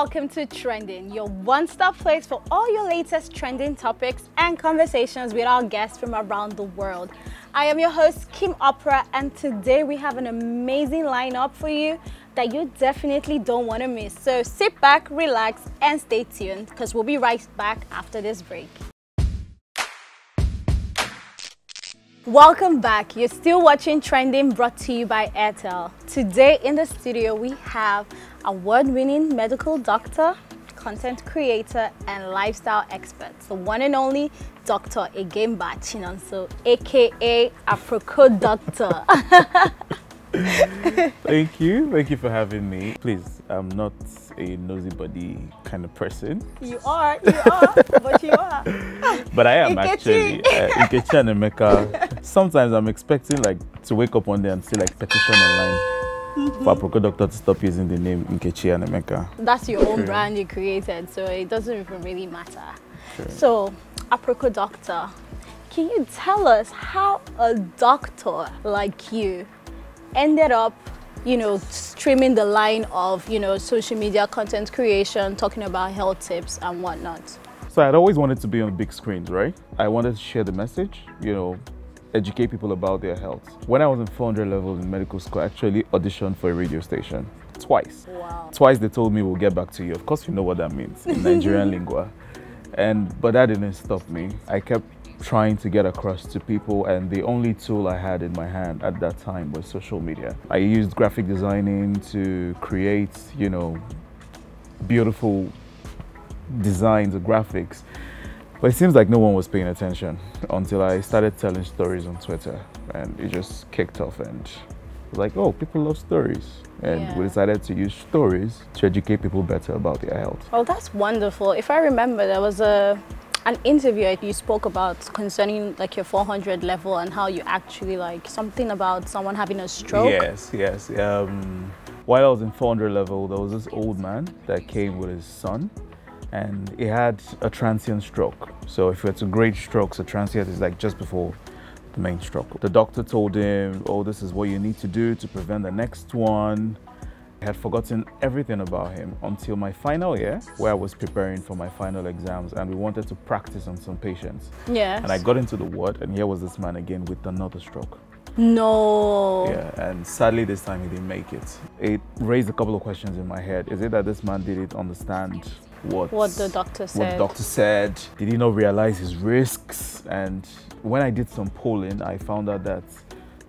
welcome to Trending, your one-stop place for all your latest trending topics and conversations with our guests from around the world. I am your host, Kim Opera, and today we have an amazing lineup for you that you definitely don't want to miss. So sit back, relax, and stay tuned because we'll be right back after this break. Welcome back. You're still watching Trending, brought to you by Airtel. Today in the studio we have award-winning medical doctor, content creator, and lifestyle expert, the one and only Dr. Egemba Chinonso, aka Akproko Doctor. Thank you for having me. Please, I'm not a nosy body kind of person. You are, but you are. But I am actually. Nkechi and Emeka. Sometimes I'm expecting to wake up one day and see petition online for Akproko Doctor to stop using the name Nkechi and Emeka. That's your own brand you created, so it doesn't even really matter. True. So, Akproko Doctor, can you tell us how a doctor like you ended up, streaming the line of, social media content creation, talking about health tips and whatnot? So I'd always wanted to be on big screens, right? I wanted to share the message, educate people about their health. When I was in 400 level in medical school, I actually auditioned for a radio station twice. Wow. Twice they told me we'll get back to you. Of course you know what that means in Nigerian lingua. But that didn't stop me. I kept trying to get across to people, and the only tool I had in my hand at that time was social media. I used graphic designing to create, beautiful designs or graphics. But it seems like no one was paying attention until I started telling stories on Twitter, and it just kicked off, and it was like, oh, people love stories. And we decided to use stories to educate people better about their health. Oh, that's wonderful. If I remember, there was an interview you spoke about concerning your 400 level and how you actually something about someone having a stroke. Yes. While I was in 400 level, there was this old man that came with his son, and he had a transient stroke. So if you had to grade strokes, a transient is just before the main stroke. The doctor told him, oh, this is what you need to do to prevent the next one. I had forgotten everything about him until my final year, where I was preparing for my final exams, and we wanted to practice on some patients. Yes. And I got into the ward, and here was this man again with another stroke. No. Yeah, and sadly this time he didn't make it. It raised a couple of questions in my head. Is it that this man didn't understand what the doctor said? What the doctor said? Did he not realize his risks? And when I did some polling, I found out that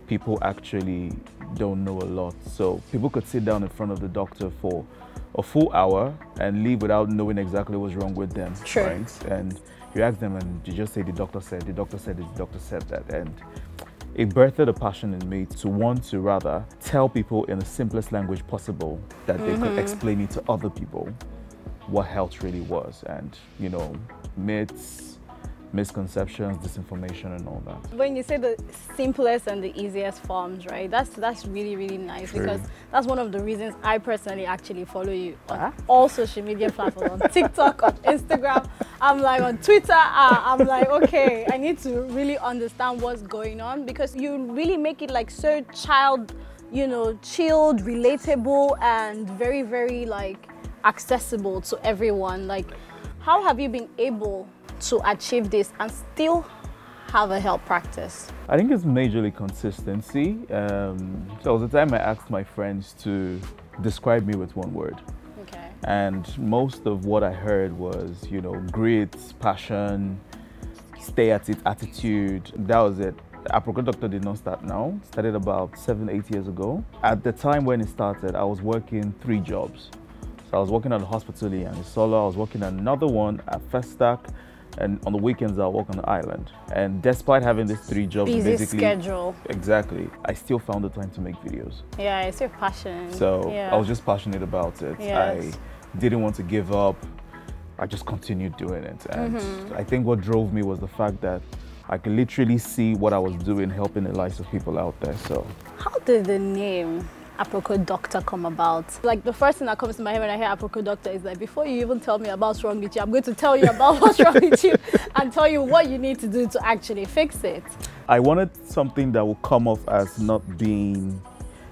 people actually don't know a lot. So people could sit down in front of the doctor for a full hour and leave without knowing exactly what's wrong with them. True. Right? And you ask them and you just say, the doctor said this, the doctor said that. And it birthed a passion in me to want to rather tell people in the simplest language possible that they could explain it to other people what health really was, and myths, misconceptions, disinformation, and all that. When you say the simplest and the easiest forms, right? That's really, really nice. True. Because that's one of the reasons I personally actually follow you on all social media platforms, on TikTok, on Instagram. I'm on Twitter. I'm okay, I need to really understand what's going on, because you really make it so chilled, relatable, and very, very accessible to everyone. How have you been able to achieve this and still have a health practice? I think it's majorly consistency. So there was a time I asked my friends to describe me with one word. Okay. And most of what I heard was, grit, passion, stay at it attitude. That was it. Akproko Doctor did not start now. It started about 7-8 years ago. At the time when it started, I was working 3 jobs. So I was working at the hospital in Solo, I was working at another one at Festac, and on the weekends I'll work on the island. And despite having these 3 jobs, busy schedule. Exactly. I still found the time to make videos. Yeah, it's your passion. So I was just passionate about it. Yes. I didn't want to give up. I just continued doing it. And I think what drove me was the fact that I could literally see what I was doing, helping the lives of people out there. So how did the name Akproko Doctor come about? The first thing that comes to my head when I hear Akproko Doctor is before you even tell me about what's wrong with you, I'm going to tell you about what's wrong with you and tell you what you need to do to actually fix it. I wanted something that would come off as not being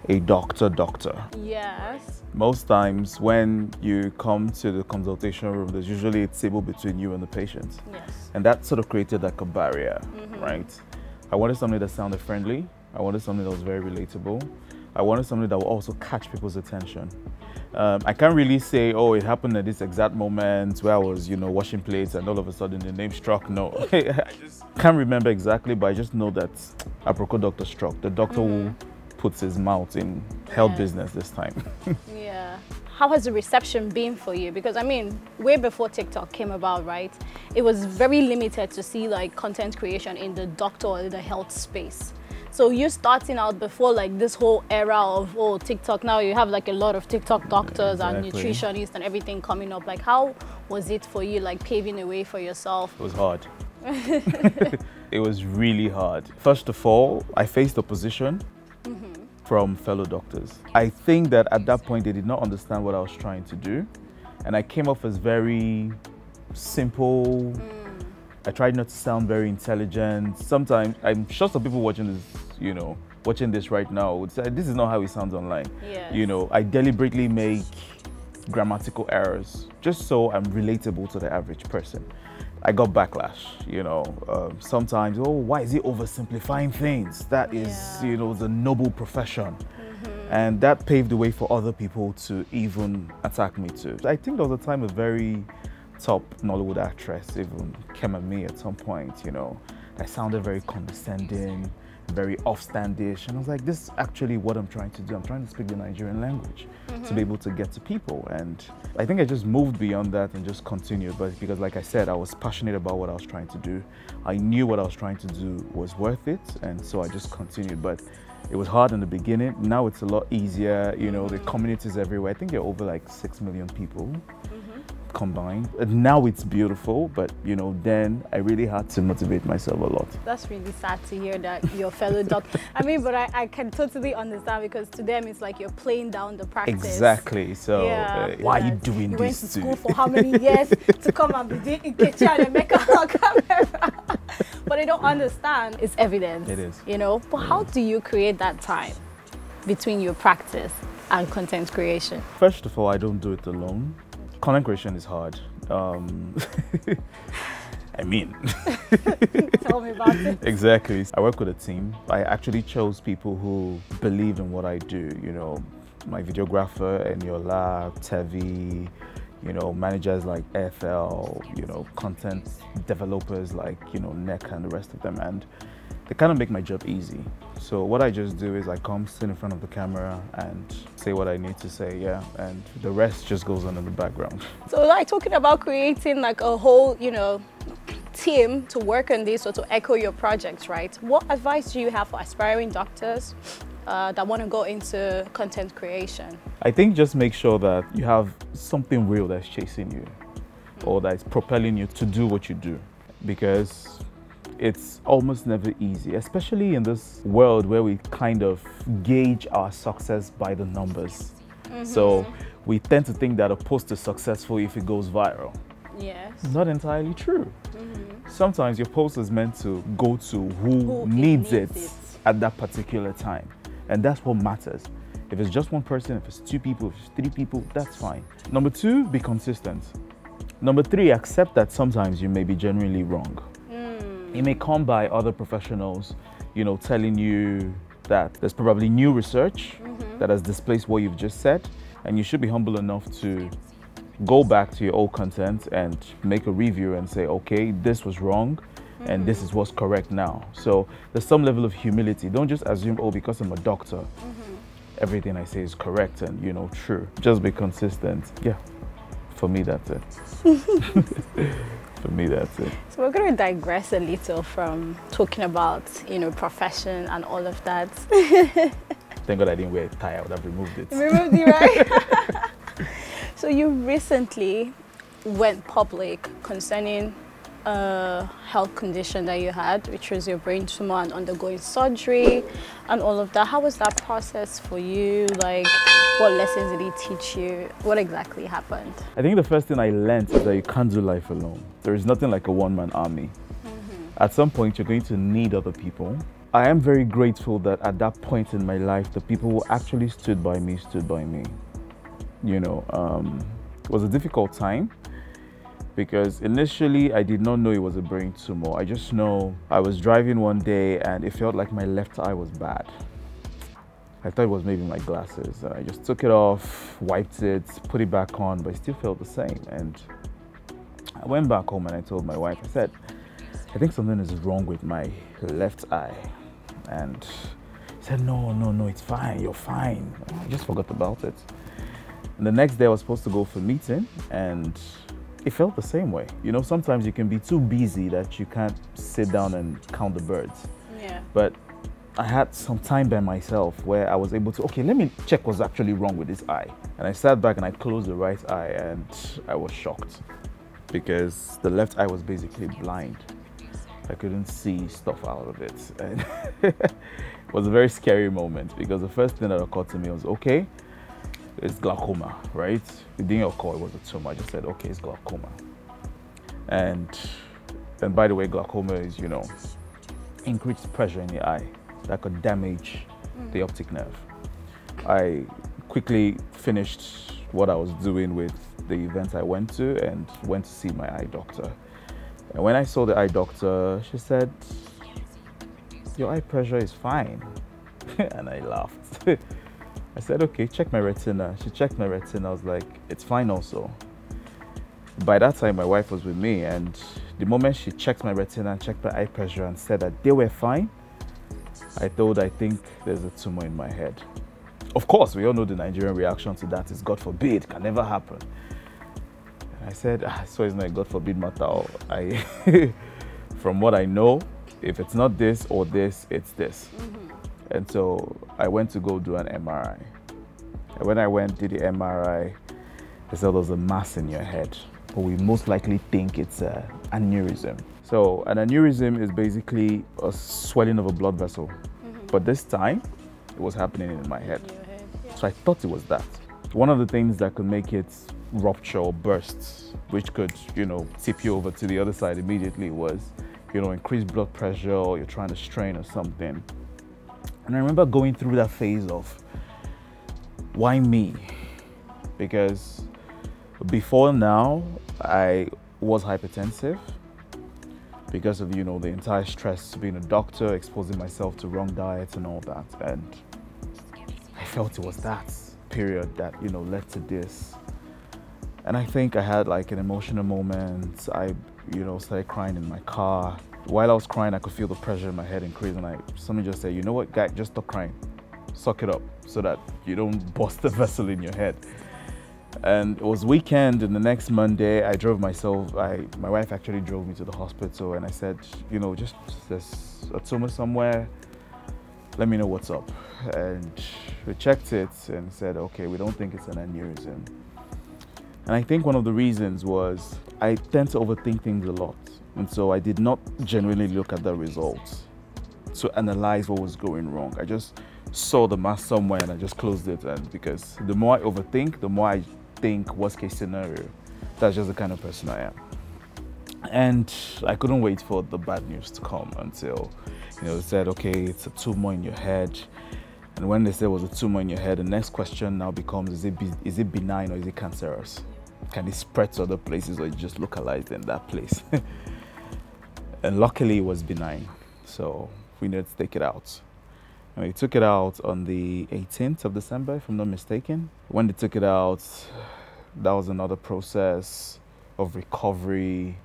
a doctor. Yes. Most times when you come to the consultation room, there's usually a table between you and the patient. Yes. And that sort of created like a barrier, right? I wanted something that sounded friendly. I wanted something that was very relatable. I wanted something that would also catch people's attention. I can't really say, oh, it happened at this exact moment where I was, washing plates and all of a sudden the name struck. No, I just can't remember exactly, but I just know that Akproko Doctor struck. The doctor who puts his mouth in health business this time. Yeah. How has the reception been for you? Because I mean, way before TikTok came about, right? It was very limited to see like content creation in the doctor or the health space. So you starting out before like this whole era of TikTok, now you have like a lot of TikTok doctors and nutritionists and everything coming up. Like how was it for you, like paving a way for yourself? It was hard. It was really hard. First of all, I faced opposition from fellow doctors. I think that at that point they did not understand what I was trying to do. And I came off as very simple. I tried not to sound very intelligent. Sometimes, I'm sure some people watching this right now would say, this is not how it sounds online. Yes. I deliberately make grammatical errors just so I'm relatable to the average person. I got backlash, sometimes, why is he oversimplifying things? That is, the noble profession. And that paved the way for other people to even attack me too. I think there was a time a very top Nollywood actress even came at me at some point, I sounded very condescending, very offstandish, and I was like, this is actually what I'm trying to do. I'm trying to speak the Nigerian language to be able to get to people. And I think I just moved beyond that and just continued, but because like I said, I was passionate about what I was trying to do. I knew what I was trying to do was worth it, and so I just continued. But it was hard in the beginning. Now it's a lot easier, the communities everywhere. I think there are over like 6 million people combined. And now it's beautiful, but then I really had to motivate myself a lot. That's really sad to hear that your fellow doctor. I mean, but I can totally understand, because to them it's like you're playing down the practice. Exactly. So why are you doing you this? Went to school for how many years to come and be doing kitchen and make a camera? But they don't understand. It's evidence. It is. But how do you create that time between your practice and content creation? First of all, I don't do it alone. Content creation is hard. I mean, tell me about it. Exactly. I work with a team. I actually chose people who believe in what I do. My videographer, Eniola, Tevi, managers like FL, content developers like, NEC and the rest of them. And they kind of make my job easy. So what I just do is I come sit in front of the camera and say what I need to say, and the rest just goes on in the background. So like talking about creating like a whole, team to work on this or to echo your projects, right? What advice do you have for aspiring doctors that want to go into content creation? I think just make sure that you have something real that's chasing you or that's propelling you to do what you do, because it's almost never easy, especially in this world where we kind of gauge our success by the numbers. So we tend to think that a post is successful if it goes viral. Yes. Not entirely true. Sometimes your post is meant to go to who needs it at that particular time. And that's what matters. If it's just one person, if it's 2 people, if it's 3 people, that's fine. Number 2, be consistent. Number 3, accept that sometimes you may be genuinely wrong. It may come by other professionals, telling you that there's probably new research that has displaced what you've just said, and you should be humble enough to go back to your old content and make a review and say, okay, this was wrong, and this is what's correct now. So there's some level of humility. Don't just assume, because I'm a doctor, everything I say is correct and, true. Just be consistent. Yeah, for me, that's it. For me, that's it. So we're going to digress a little from talking about, profession and all of that. Thank God I didn't wear a tie. I would have removed it. You removed it, right? So you recently went public concerning a health condition that you had, which was your brain tumor, and undergoing surgery and all of that. How was that process for you? Like, what lessons did it teach you? What exactly happened? I think the first thing I learned is that you can't do life alone. There is nothing like a one-man army. At some point, you're going to need other people. I am very grateful that at that point in my life, the people who actually stood by me stood by me. You know, it was a difficult time because initially I did not know it was a brain tumor. I just know I was driving one day and it felt like my left eye was bad. I thought it was maybe my glasses. I just took it off, wiped it, put it back on, but it still felt the same. And I went back home and I told my wife, I said, I think something is wrong with my left eye. And she said, no, it's fine, you're fine. I just forgot about it. And the next day I was supposed to go for a meeting and it felt the same way. You know, sometimes you can be too busy that you can't sit down and count the birds. Yeah. But I had some time by myself where I was able to, okay, let me check what's actually wrong with this eye. And I sat back and I closed the right eye and I was shocked because the left eye was basically blind. I couldn't see stuff out of it. And it was a very scary moment because the first thing that occurred to me was, okay, it's glaucoma, right? It didn't occur, it was a tumor. I just said, okay, it's glaucoma. And by the way, glaucoma is, you know, increased pressure in the eye that could damage the optic nerve. I quickly finished what I was doing with the event I went to and went to see my eye doctor. And when I saw the eye doctor, she said, your eye pressure is fine. And I laughed. I said, okay, check my retina. She checked my retina. I was like, it's fine also. By that time, my wife was with me, and the moment she checked my retina and checked my eye pressure and said that they were fine, I think there's a tumor in my head. Of course, we all know the Nigerian reaction to that is God forbid, can never happen. And I said, so it's not a God forbid matter. From what I know, if it's not this or this, it's this. And so I went to go do an MRI. And when I went to the MRI, they said there's a mass in your head, but we most likely think it's an aneurysm. So an aneurysm is basically a swelling of a blood vessel. But this time, it was happening in my head. So I thought it was that. One of the things that could make it rupture or burst, which could, you know, tip you over to the other side immediately was, you know, increased blood pressure or you're trying to strain or something. And I remember going through that phase of, why me? Because before now, I was hypertensive because of, you know, the entire stress being a doctor, exposing myself to wrong diets and all that. And I felt it was that period that, you know, led to this. And I think I had like an emotional moment. I, you know, started crying in my car. While I was crying, I could feel the pressure in my head increase, and somebody just said, you know what, guy, just stop crying. Suck it up so that you don't bust the vessel in your head. And it was weekend, and the next Monday, I drove myself. My wife actually drove me to the hospital, and I said, you know, just there's a tumor somewhere. Let me know what's up. And we checked it and said, okay, we don't think it's an aneurysm. And I think one of the reasons was I tend to overthink things a lot. And so I did not genuinely look at the results to analyze what was going wrong. I just saw the mass somewhere and I just closed it. And because the more I overthink, the more I think worst case scenario. That's just the kind of person I am. And I couldn't wait for the bad news to come until, you know, they said, okay, it's a tumor in your head. And when they said it was a tumor in your head, the next question now becomes, is it benign or is it cancerous? Can it spread to other places or is it just localized in that place? And luckily it was benign. So we needed to take it out. And we took it out on the 18th of December, if I'm not mistaken. When they took it out, that was another process of recovery.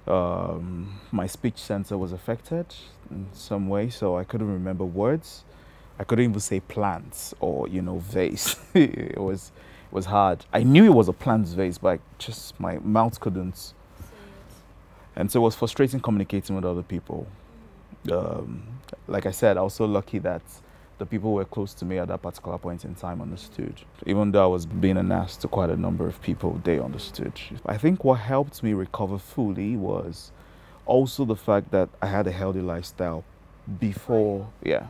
My speech center was affected in some way, so I couldn't remember words. I couldn't even say plants or, you know, vase. It was hard. I knew it was a plant vase, but just my mouth couldn't. And so it was frustrating communicating with other people. Like I said, I was so lucky that the people who were close to me at that particular point in time understood. Even though I was being an ass to quite a number of people, they understood. I think what helped me recover fully was also the fact that I had a healthy lifestyle before, yeah.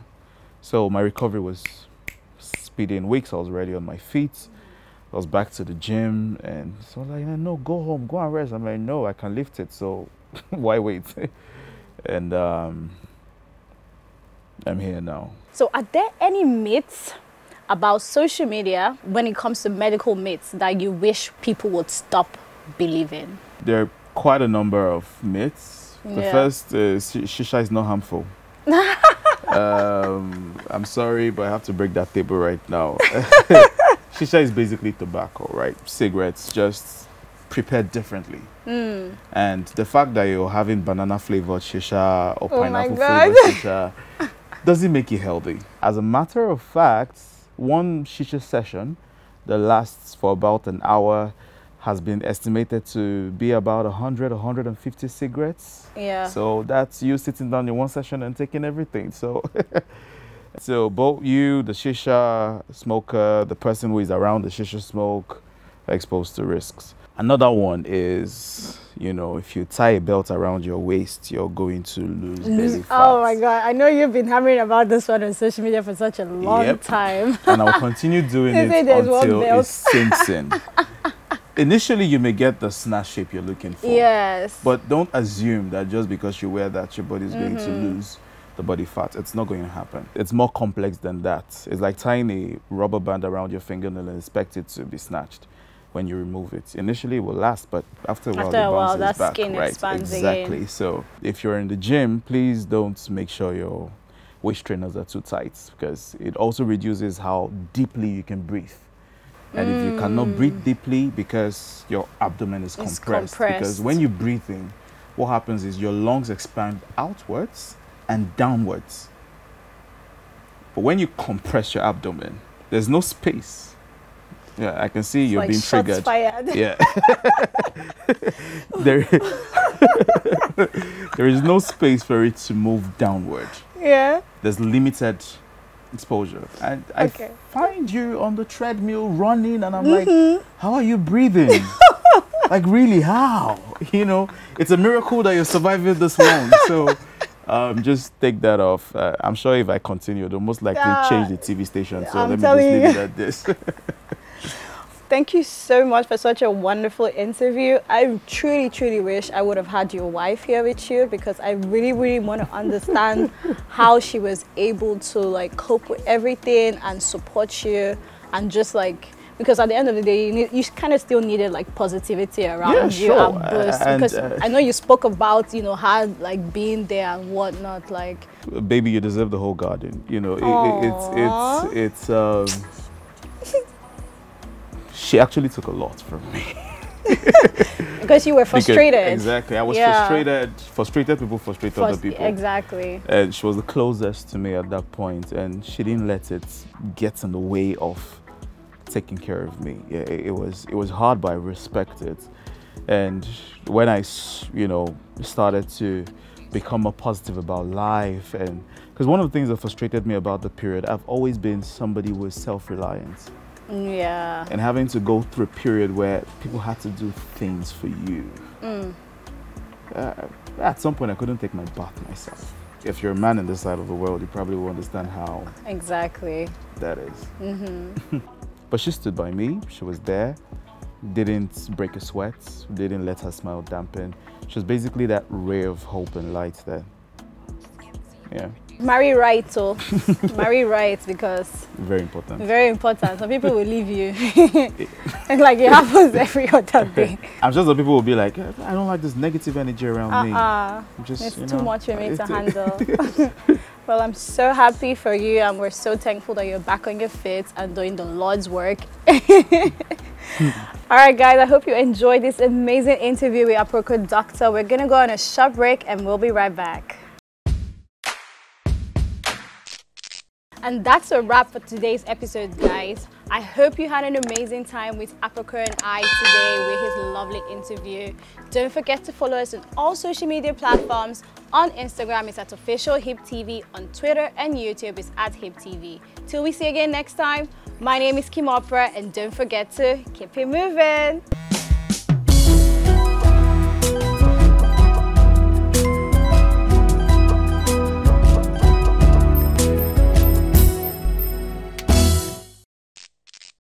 So my recovery was speedy. In weeks, I was already on my feet. I was back to the gym, and so I was like, no, go home, go and rest. I'm like, no, I can lift it, so why wait? And I'm here now. So are there any myths about social media when it comes to medical myths that you wish people would stop believing? There are quite a number of myths. The Yeah. first is shisha is not harmful. I'm sorry, but I have to break that table right now. Shisha is basically tobacco, right? Cigarettes, just prepared differently. And the fact that you're having banana flavored shisha or Oh my pineapple God. flavored shisha doesn't make you healthy. As a matter of fact, one shisha session that lasts for about an hour has been estimated to be about 100, 150 cigarettes. Yeah. So that's you sitting down in one session and taking everything. So, so both you, the shisha smoker, the person who is around the shisha smoke, are exposed to risks. Another one is, you know, if you tie a belt around your waist, you're going to lose belly fat. Oh my God, I know you've been hammering about this one on social media for such a long time. And I'll continue doing They it say there's one until it belt. sinks in. Initially, you may get the snatch shape you're looking for. Yes. But don't assume that just because you wear that, your body is going to Mm-hmm. lose the body fat. It's not going to happen. It's more complex than that. It's like tying a rubber band around your fingernail and expect it to be snatched when you remove it. Initially, it will last, but after a while, After it a while, bounces that back. skin Right? expands Exactly. again. So if you're in the gym, please don't make sure your waist trainers are too tight, because it also reduces how deeply you can breathe. And if you cannot breathe deeply because your abdomen is It's compressed, because when you breathe in, what happens is your lungs expand outwards and downwards. But when you compress your abdomen, there's no space. Yeah, I can see you're Like being shots triggered. fired. Yeah. there, there is no space for it to move downward. Yeah. There's limited exposure. And Okay. I find you on the treadmill running, and I'm like, how are you breathing? Like, really, how? You know, it's a miracle that you're surviving this long. So just take that off. I'm sure if I continue, they'll most likely change the TV station. So I'm let me just telling leave you. it at this. Thank you so much for such a wonderful interview. I truly, truly wish I would have had your wife here with you, because I really, really want to understand how she was able to like cope with everything and support you, and just like, because at the end of the day, you kind of still needed like positivity around you sure. and boost. And, because I know you spoke about, you know, how like being there and whatnot, like. Baby, you deserve the whole garden. You know, Aww. it's she actually took a lot from me. Because you were frustrated. Exactly. I was Yeah. frustrated. Frustrated people frustrate other people. Exactly. And she was the closest to me at that point, and she didn't let it get in the way of taking care of me. Yeah, it was hard, but I respect it. And when I, you know, started to become more positive about life, and because one of the things that frustrated me about the period, I've always been somebody who is self-reliant. Yeah. And having to go through a period where people had to do things for you. At some point, I couldn't take my bath myself. If you're a man in this side of the world, you probably will understand how Exactly. that is. But she stood by me. She was there. Didn't break a sweat. Didn't let her smile dampen. She was basically that ray of hope and light there. Yeah. Marry right, so marry right, because Very important. very important. Some people will leave you. And like it happens every other day. I'm sure some people will be like, I don't like this negative energy around me. I'm just, It's you too know, much for me to it's- handle. Well, I'm so happy for you, and we're so thankful that you're back on your feet and doing the Lord's work. All right, guys, I hope you enjoyed this amazing interview with Akproko Doctor. We're going to go on a short break, and we'll be right back. And that's a wrap for today's episode, guys. I hope you had an amazing time with Akproko and I today with his lovely interview. Don't forget to follow us on all social media platforms. On Instagram, it's at official HIPTV. On Twitter and YouTube, it's at HIPTV. Till we see you again next time, my name is Tumor, and don't forget to keep it moving.